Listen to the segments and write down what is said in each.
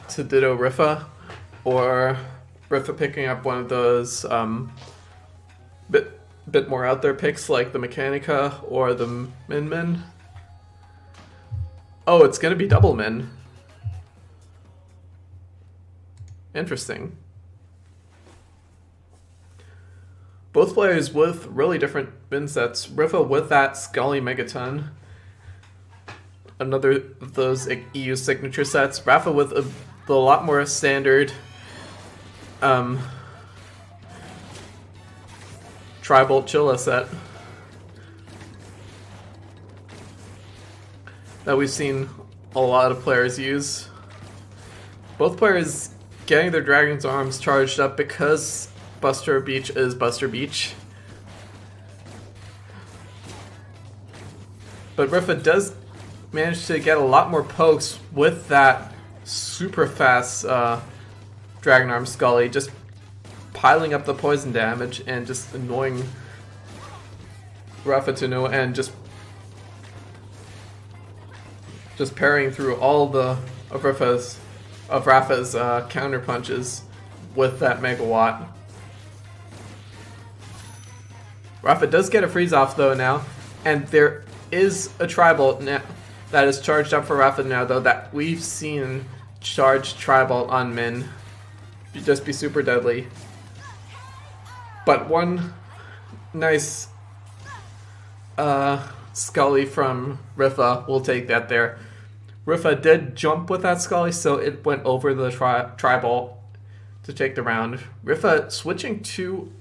to ditto Ripha, or Ripha picking up one of those bit more out there picks like the Mechanica or the Min Min. Oh, it's gonna be double Min. Interesting. Both players with really different Min sets. Ripha with that Scully Megaton. Another of those EU signature sets. Raffa with a lot more standard Tri-Bolt Chilla set that we've seen a lot of players use. Both players getting their Dragon's Arms charged up because Buster Beach is Buster Beach. But Ripha does manage to get a lot more pokes with that super fast Dragon Arm Scully, just piling up the poison damage and just annoying Raffa to no end, just parrying through all the of Raffa's counter punches with that Megawatt. Raffa does get a freeze off though now, and there is a Tri-Bolt now that is charged up for Raffa now though that we've seen charged Tri-Bolt on Min just be super deadly. But one nice Scully from Ripha will take that there. Ripha did jump with that Scully, so it went over the Tri-Bolt to take the round. Ripha switching to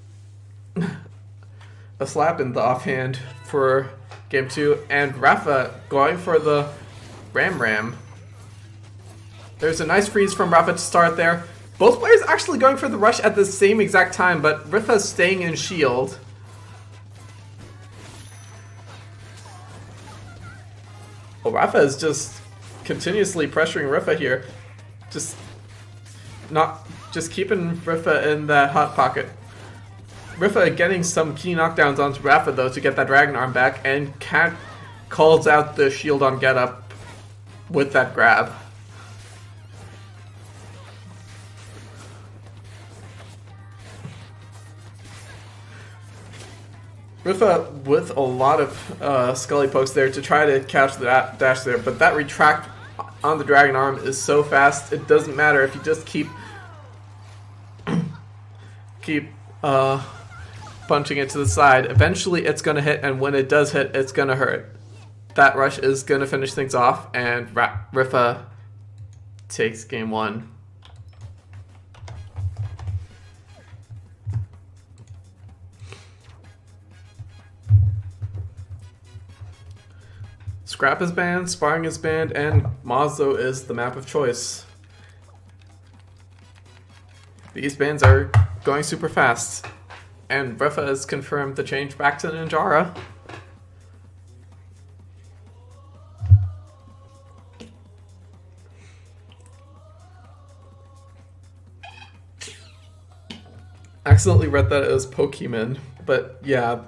a slap in the offhand for game 2, and Raffa going for the Ram. There's a nice freeze from Raffa to start there. Both players actually going for the rush at the same exact time, but Ripha's staying in shield. Well, Raffa is just continuously pressuring Ripha here. Just keeping Ripha in that hot pocket. Ripha getting some key knockdowns onto Raffa though to get that Dragon Arm back, and Cat calls out the shield on get up with that grab. Ripha with a lot of Scully pokes there to try to catch the dash there, but that retract on the Dragon Arm is so fast, it doesn't matter if you just keep punching it to the side. Eventually it's going to hit, and when it does hit, it's going to hurt. That rush is going to finish things off, and Ripha takes game 1. Scrap is banned, Sparring is banned, and Mazdo is the map of choice. These bans are going super fast, and Ripha has confirmed the change back to Ninjara. Accidentally read that as Pokemon, but yeah,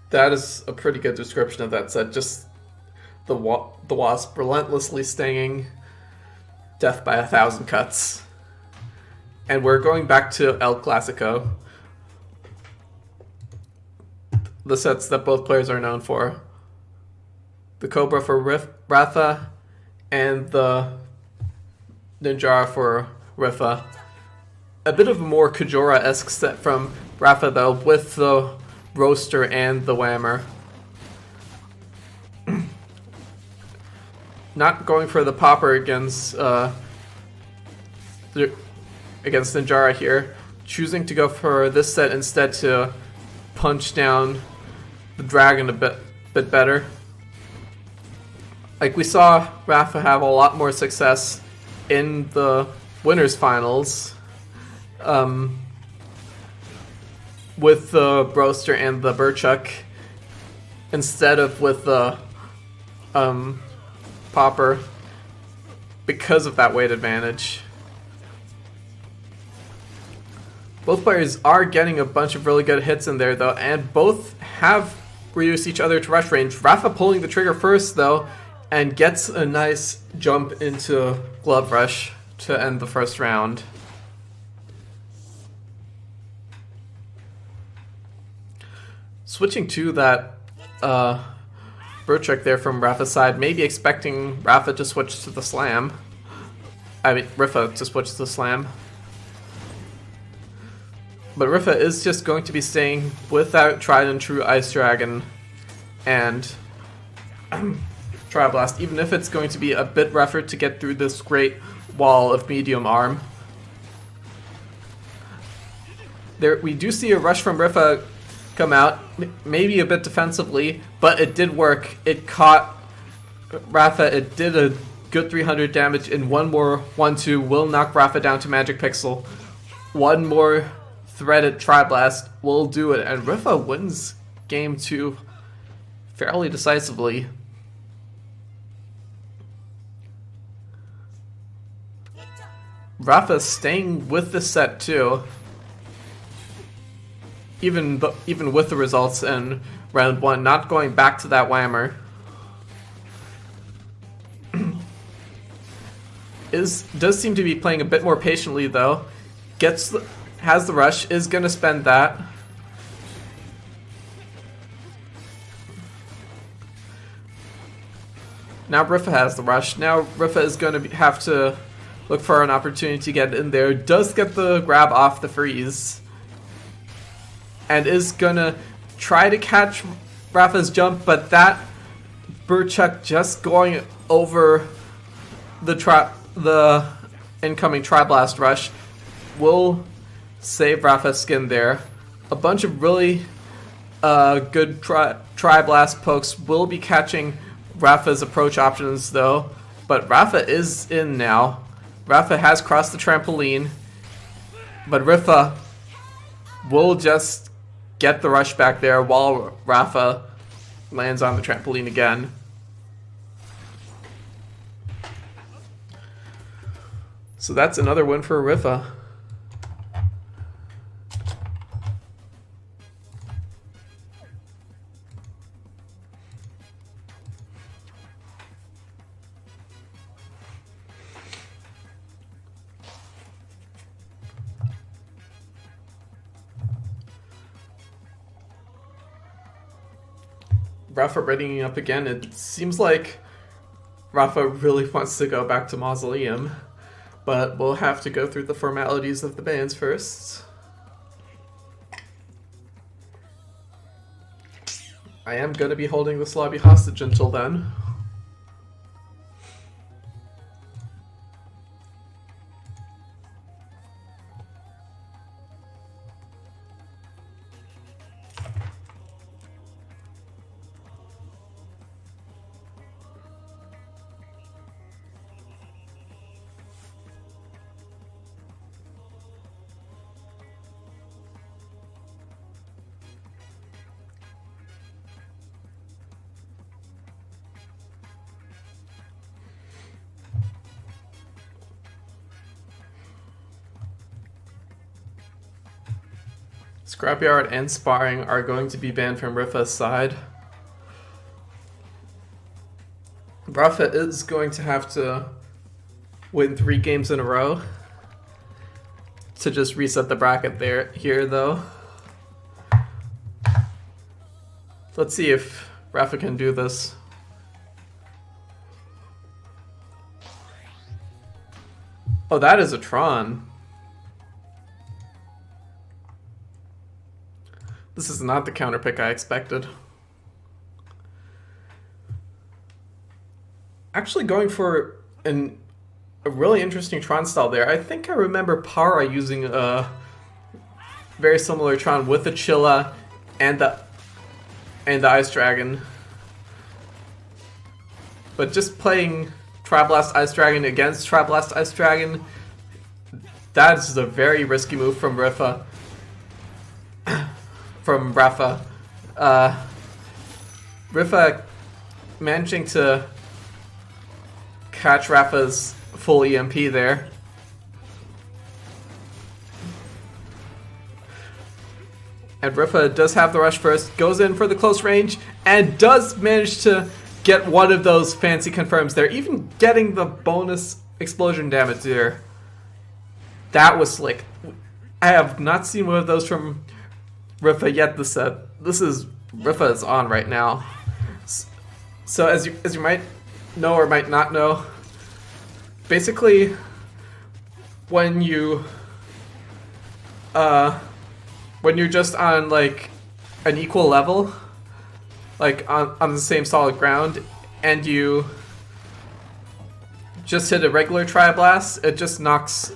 that is a pretty good description of that set. Just the wasp relentlessly stinging, death by 1,000 cuts. And we're going back to El Clasico, the sets that both players are known for. The Cobra for Raffa, and the Ninjara for Ripha. A bit of a more Kajora-esque set from Raffa though, with the Roaster and the Whammer. Not going for the Popper against Ninjara here. Choosing to go for this set instead to punch down the Dragon a bit better. Like we saw Raffa have a lot more success in the winners finals with the Roaster and the Burchuck instead of with the Popper because of that weight advantage. Both players are getting a bunch of really good hits in there though, and both have reduced each other to rush range. Raffa pulling the trigger first though, and gets a nice jump into Glove Rush to end the first round. Switching to that bird trick there from Raffa's side, maybe expecting Raffa to switch to the slam. I mean, Ripha to switch to the slam. But Ripha is just going to be staying without tried and true Ice Dragon and Trial Blast, even if it's going to be a bit rougher to get through this great wall of medium arm. There, we do see a rush from Ripha come out, maybe a bit defensively, but it did work. It caught Raffa, it did a good 300 damage, and one more 1-2 will knock Raffa down to Magic Pixel. One more threaded Tri-Blast will do it, and Ripha wins game 2 fairly decisively. Raffa staying with the set too, even with the results in round 1, not going back to that whammer. Does seem to be playing a bit more patiently though. Has the rush, is gonna spend that. Now Ripha has the rush. Now Ripha is gonna have to look for an opportunity to get in there. Does get the grab off the freeze, and is gonna try to catch Raffa's jump, but that bird chuck just going over the incoming Tri-Blast rush will save Raffa's skin there. A bunch of really good Tri-Blast pokes will be catching Raffa's approach options though, but Raffa is in now. Raffa has crossed the trampoline, but Ripha will just get the rush back there while Raffa lands on the trampoline again. So that's another win for Ripha. Raffa readying up again. It seems like Raffa really wants to go back to Mausoleum, but we'll have to go through the formalities of the bans first. I am going to be holding this lobby hostage until then. Scrapyard and Sparring are going to be banned from Ripha's side. Raffa is going to have to win 3 games in a row to just reset the bracket here though. Let's see if Raffa can do this. Oh, that is a Tron. This is not the counter pick I expected. Actually going for a really interesting Tron style there. I think I remember Para using a very similar Tron with the Chilla and the Ice Dragon. But just playing Tri-Blast Ice Dragon against Tri-Blast Ice Dragon, that is a very risky move from Ripha. From Raffa. Ripha managing to catch Raffa's full EMP there. And Ripha does have the rush first, goes in for the close range, and does manage to get one of those fancy confirms there, even getting the bonus explosion damage there. That was slick. I have not seen one of those from Ripha yet this set. Ripha is on right now. So as you might know or might not know, basically when you're just on like an equal level, like on the same solid ground, and you just hit a regular Tri-Blast, it just knocks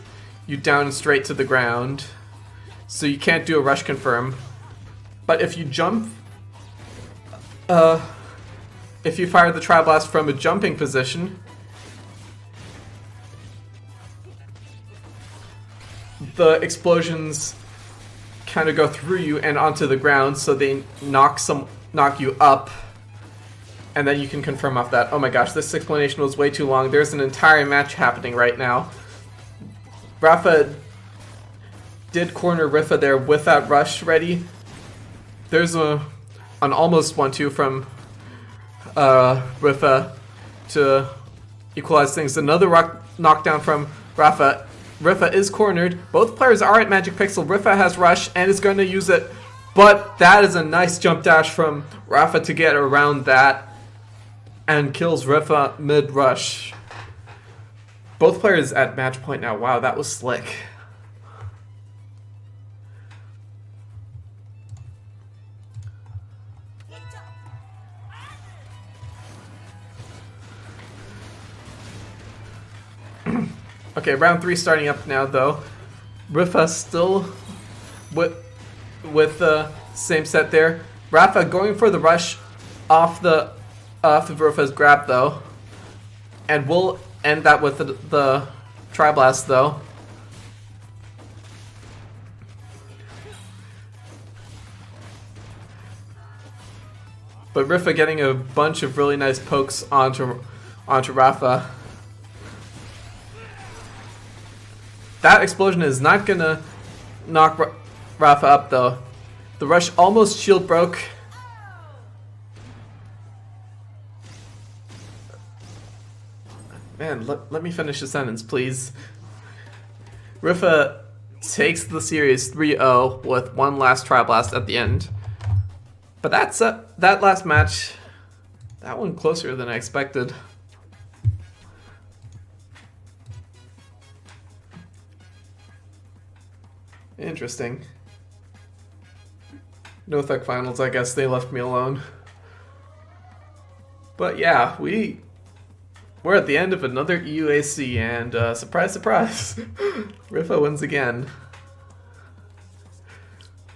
you down straight to the ground. So you can't do a rush confirm. But if you jump, if you fire the Tri-Blast from a jumping position, the explosions kind of go through you and onto the ground, so they knock you up, and then you can confirm off that. Oh my gosh, this explanation was way too long. There's an entire match happening right now. Raffa did corner Ripha there with that rush ready. There's an almost 1-2 from Ripha to equalize things. Another knockdown from Raffa. Ripha is cornered. Both players are at Magic Pixel. Ripha has rush and is going to use it, but that is a nice jump dash from Raffa to get around that and kills Ripha mid-rush. Both players at match point now. Wow, that was slick. Okay, round 3 starting up now, though. Ripha still with the same set there. Raffa going for the rush off of Ripha's grab, though. And we'll end that with the Tri-Blast, though. But Ripha getting a bunch of really nice pokes onto Raffa. That explosion is not gonna knock Raffa up, though. The rush almost shield broke. Man, let me finish the sentence, please. Ripha takes the series 3-0 with one last Tri-Blast at the end. But that last match, that one closer than I expected. Interesting. No Thug Finals, I guess they left me alone. But yeah, we're at the end of another EUAC, and surprise, surprise, Ripha wins again.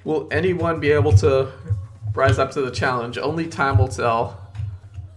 Will anyone be able to rise up to the challenge? Only time will tell.